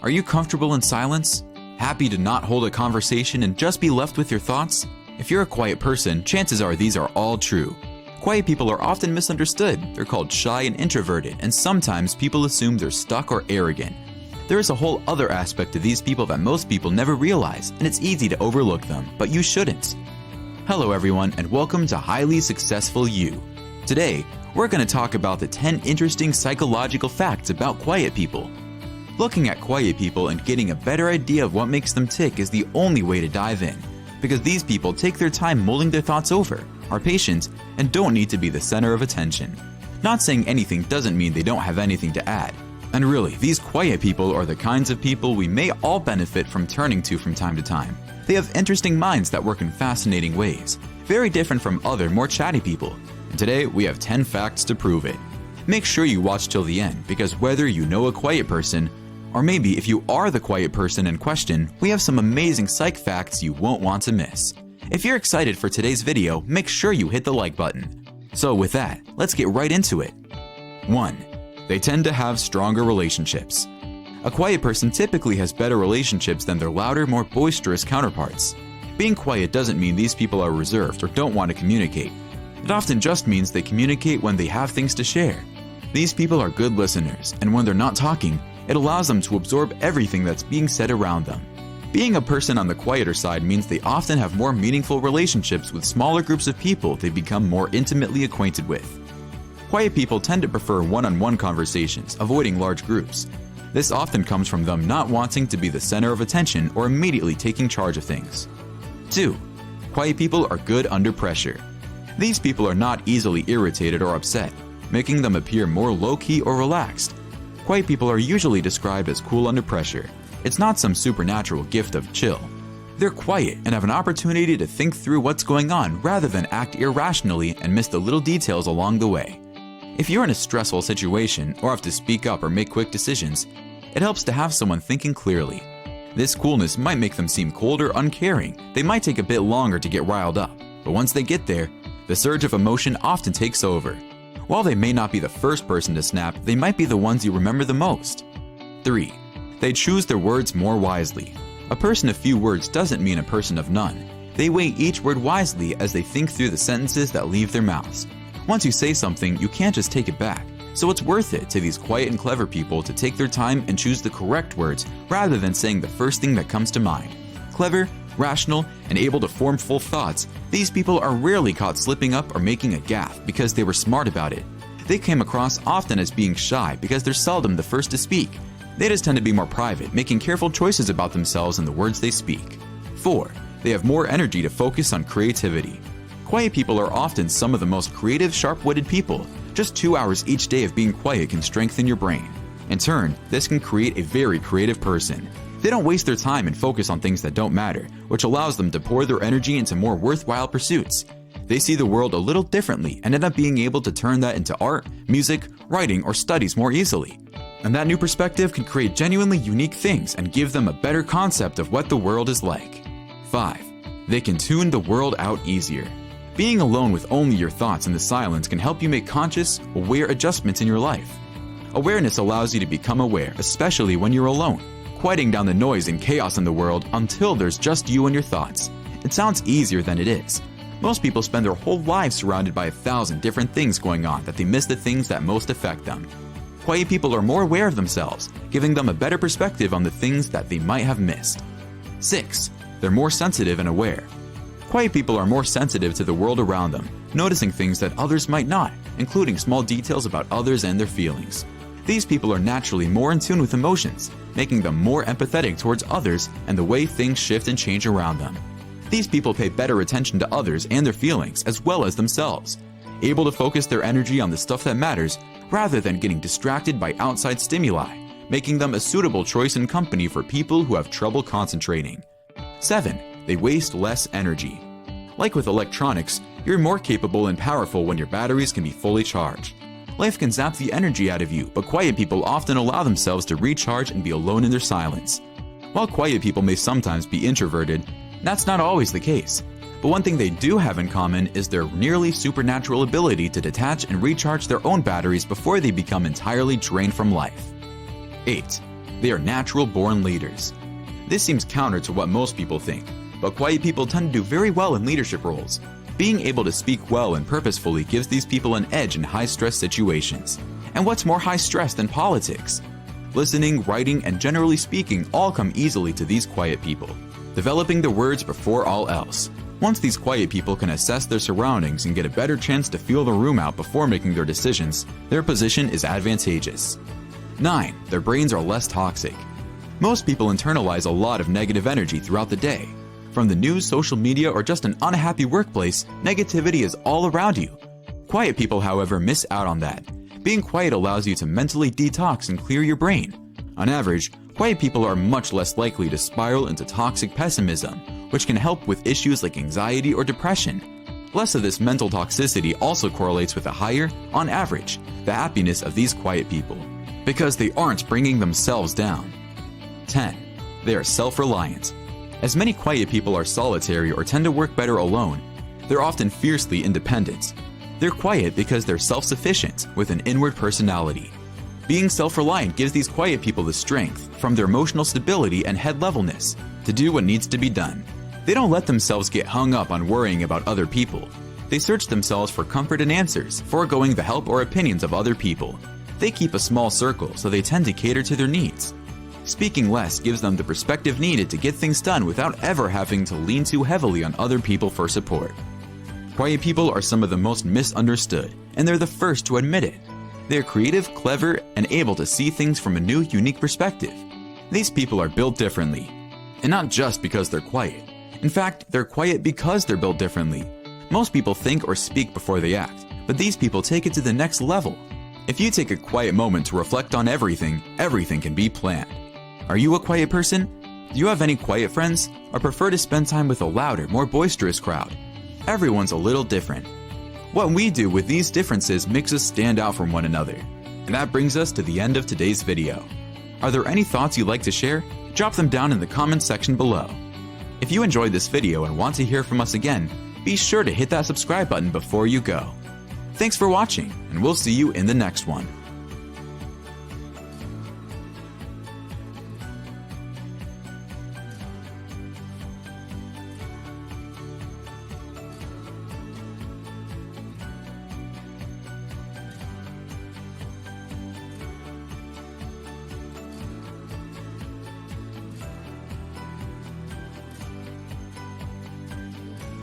Are you comfortable in silence? Happy to not hold a conversation and just be left with your thoughts? If you're a quiet person, chances are these are all true. Quiet people are often misunderstood. They're called shy and introverted, and sometimes people assume they're stuck or arrogant. There is a whole other aspect to these people that most people never realize, and it's easy to overlook them, but you shouldn't. Hello everyone, and welcome to Highly Successful You. Today, we're going to talk about the 10 interesting psychological facts about quiet people. Looking at quiet people and getting a better idea of what makes them tick is the only way to dive in, because these people take their time mulling their thoughts over, are patient, and don't need to be the center of attention. Not saying anything doesn't mean they don't have anything to add. And really, these quiet people are the kinds of people we may all benefit from turning to from time to time. They have interesting minds that work in fascinating ways, very different from other more chatty people. And today, we have 10 facts to prove it. Make sure you watch till the end, because whether you know a quiet person, or maybe if you are the quiet person in question, we have some amazing psych facts you won't want to miss. If you're excited for today's video, make sure you hit the like button. So with that, let's get right into it. 1. They tend to have stronger relationships. A quiet person typically has better relationships than their louder, more boisterous counterparts. Being quiet doesn't mean these people are reserved or don't want to communicate. It often just means they communicate when they have things to share. These people are good listeners, and when they're not talking, it allows them to absorb everything that's being said around them. Being a person on the quieter side means they often have more meaningful relationships with smaller groups of people they become more intimately acquainted with. Quiet people tend to prefer one-on-one conversations, avoiding large groups. This often comes from them not wanting to be the center of attention or immediately taking charge of things. 2. Quiet people are good under pressure. These people are not easily irritated or upset, making them appear more low-key or relaxed. Quiet people are usually described as cool under pressure. It's not some supernatural gift of chill. They're quiet and have an opportunity to think through what's going on rather than act irrationally and miss the little details along the way. If you're in a stressful situation or have to speak up or make quick decisions, it helps to have someone thinking clearly. This coolness might make them seem cold or uncaring. They might take a bit longer to get riled up, but once they get there, the surge of emotion often takes over. While they may not be the first person to snap, they might be the ones you remember the most. 3. They choose their words more wisely. A person of few words doesn't mean a person of none. They weigh each word wisely as they think through the sentences that leave their mouths. Once you say something, you can't just take it back. So it's worth it to these quiet and clever people to take their time and choose the correct words rather than saying the first thing that comes to mind. Clever, rational, and able to form full thoughts, these people are rarely caught slipping up or making a gaffe because they were smart about it. They came across often as being shy because they're seldom the first to speak. They just tend to be more private, making careful choices about themselves and the words they speak. 4. They have more energy to focus on creativity. Quiet people are often some of the most creative, sharp-witted people. Just 2 hours each day of being quiet can strengthen your brain. In turn, this can create a very creative person. They don't waste their time and focus on things that don't matter, which allows them to pour their energy into more worthwhile pursuits. They see the world a little differently and end up being able to turn that into art, music, writing, or studies more easily. And that new perspective can create genuinely unique things and give them a better concept of what the world is like. 5. They can tune the world out easier. Being alone with only your thoughts in the silence can help you make conscious, aware adjustments in your life. Awareness allows you to become aware, especially when you're alone, quieting down the noise and chaos in the world until there's just you and your thoughts. It sounds easier than it is. Most people spend their whole lives surrounded by 1,000 different things going on that they miss the things that most affect them. Quiet people are more aware of themselves, giving them a better perspective on the things that they might have missed. 6. They're more sensitive and aware. Quiet people are more sensitive to the world around them, noticing things that others might not, including small details about others and their feelings. These people are naturally more in tune with emotions, making them more empathetic towards others and the way things shift and change around them. These people pay better attention to others and their feelings as well as themselves, able to focus their energy on the stuff that matters rather than getting distracted by outside stimuli, making them a suitable choice in company for people who have trouble concentrating. 7. They waste less energy. Like with electronics, you're more capable and powerful when your batteries can be fully charged. Life can zap the energy out of you, but quiet people often allow themselves to recharge and be alone in their silence. While quiet people may sometimes be introverted, that's not always the case. But one thing they do have in common is their nearly supernatural ability to detach and recharge their own batteries before they become entirely drained from life. 8. They are natural-born leaders. This seems counter to what most people think, but quiet people tend to do very well in leadership roles. Being able to speak well and purposefully gives these people an edge in high-stress situations. And what's more high-stress than politics? Listening, writing, and generally speaking all come easily to these quiet people. Developing the words before all else. Once these quiet people can assess their surroundings and get a better chance to feel the room out before making their decisions, their position is advantageous. 9. Their brains are less toxic. Most people internalize a lot of negative energy throughout the day. From the news, social media, or just an unhappy workplace, negativity is all around you. Quiet people, however, miss out on that. Being quiet allows you to mentally detox and clear your brain. On average, quiet people are much less likely to spiral into toxic pessimism, which can help with issues like anxiety or depression. Less of this mental toxicity also correlates with a higher, on average, the happiness of these quiet people, because they aren't bringing themselves down. 10. They are self-reliant. As many quiet people are solitary or tend to work better alone, they're often fiercely independent. They're quiet because they're self-sufficient with an inward personality. Being self-reliant gives these quiet people the strength from their emotional stability and head levelness to do what needs to be done. They don't let themselves get hung up on worrying about other people. They search themselves for comfort and answers, foregoing the help or opinions of other people. They keep a small circle, so they tend to cater to their needs. Speaking less gives them the perspective needed to get things done without ever having to lean too heavily on other people for support. Quiet people are some of the most misunderstood, and they're the first to admit it. They're creative, clever, and able to see things from a new, unique perspective. These people are built differently, and not just because they're quiet. In fact, they're quiet because they're built differently. Most people think or speak before they act, but these people take it to the next level. If you take a quiet moment to reflect on everything, everything can be planned. Are you a quiet person? Do you have any quiet friends, or prefer to spend time with a louder, more boisterous crowd? Everyone's a little different. What we do with these differences makes us stand out from one another. And that brings us to the end of today's video. Are there any thoughts you'd like to share? Drop them down in the comments section below. If you enjoyed this video and want to hear from us again, be sure to hit that subscribe button before you go. Thanks for watching, and we'll see you in the next one.